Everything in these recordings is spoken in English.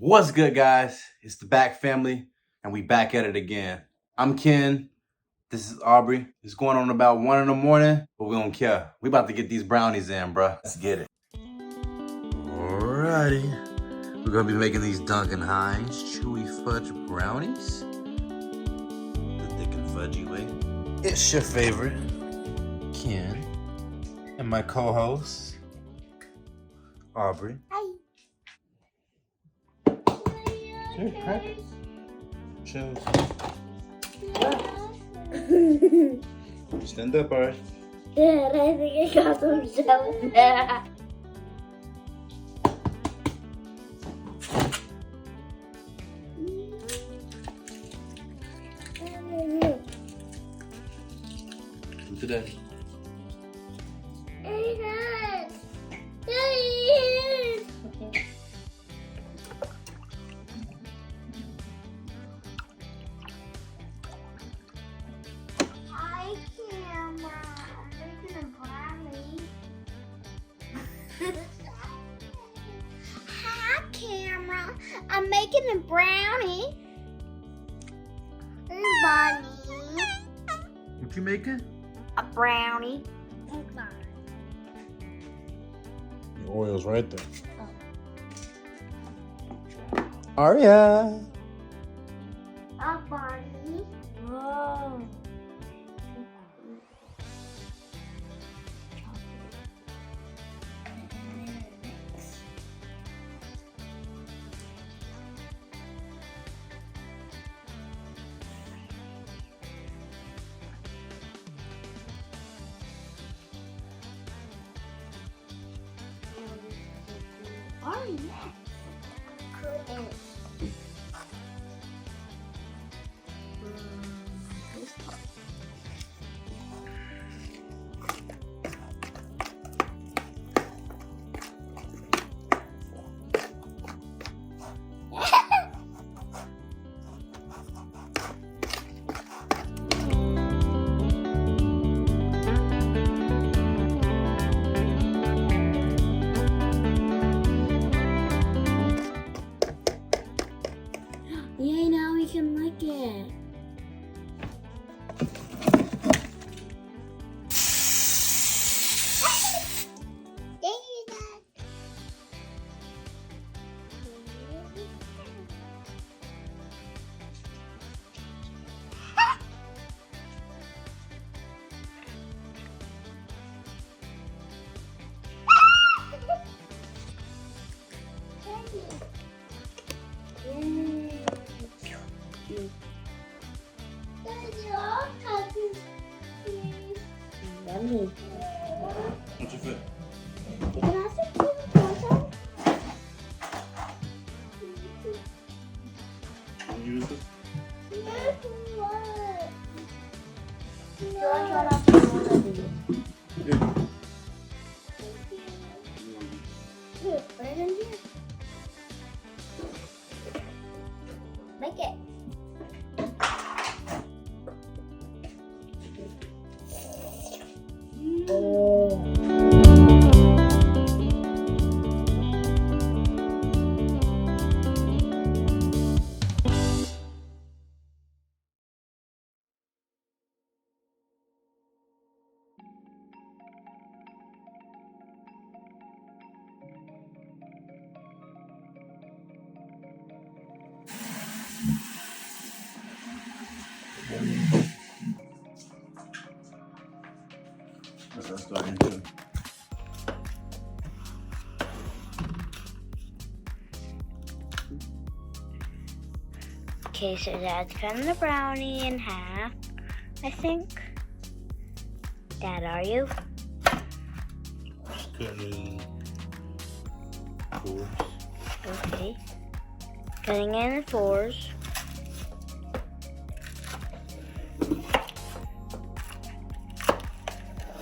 What's good, guys? It's the B.A.A.K family, and we back at it again. I'm Ken. This is Aubrey. It's going on about 1 in the morning, but we don't care. We about to get these brownies in, bruh. Let's get it. Alrighty. We're gonna be making these Duncan Hines chewy fudge brownies. The thick and fudgy way. It's your favorite, Ken, and my co-host, Aubrey. Hi. Here, crackers. Cheers. Stand up, Aria. Yeah, I think I got some shells. Do that. Hi, camera. I'm making a brownie. Hi, camera. I'm making a brownie. Bunny. What you making? A brownie. The oil's right there. Aria. A bunny. Whoa. Oh, yeah. Cool. Yay, now we can lick it. Yummy. What's your foot? You can also do it also. Can you use this? Yeah. Here, put it in here. Make it. That's starting too. Okay, so Dad's cutting the brownie in half, I think. Dad, are you? Just cutting it in fours. Okay. Cutting it in fours.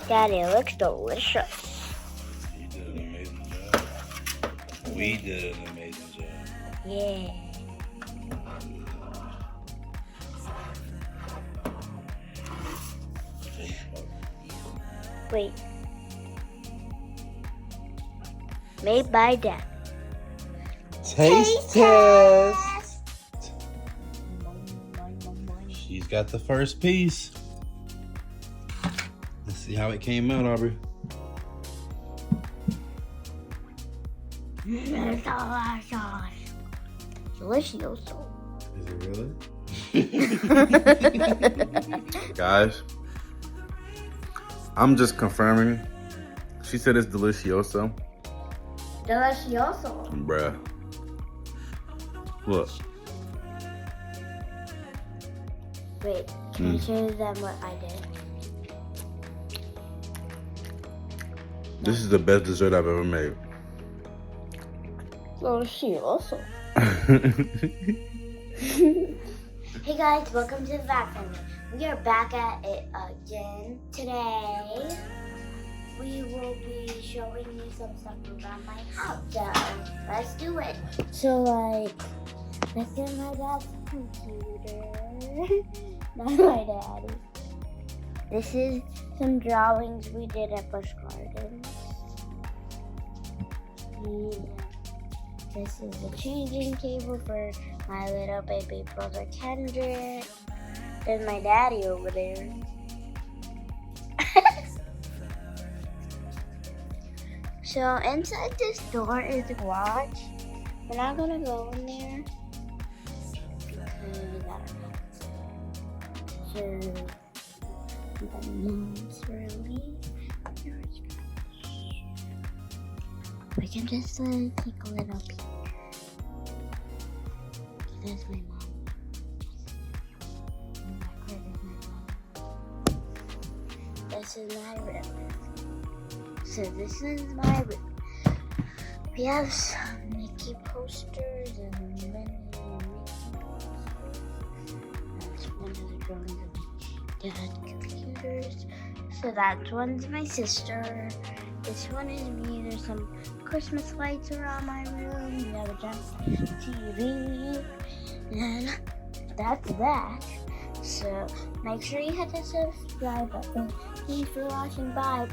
Daddy, it looks delicious. You did an amazing job. We did an amazing job. Yeah. Wait. Made by Dad. Taste test. She's got the first piece. Let's see how it came out, Aubrey. Delicious. Is it really? Guys, I'm just confirming. She said it's delicioso. Delicioso. Bruh. Look. Wait, can I show them what I did? This is the best dessert I've ever made. Delicioso. Hey guys, welcome to the B.A.A.K.K Family. We are back at it again. Today, we will be showing you some stuff around my house. So, let's do it. So, let's get my dad's computer. Not my daddy. This is some drawings we did at Busch Gardens. This is a changing table for my little baby brother Kendrick. There's my daddy over there. So inside this door is the garage. We're not gonna go in there because I don't know. So the mom's really. We can just take a little peek. There's my mom. This is my room. So this is my room. We have some Mickey posters and many Mickey posters. That's one of the drawings of my dad's computers. So that one's my sister. This one is me. There's some Christmas lights around my room. We have a giant TV. And that's that. So make sure you hit the subscribe button. Thanks for watching. Bye.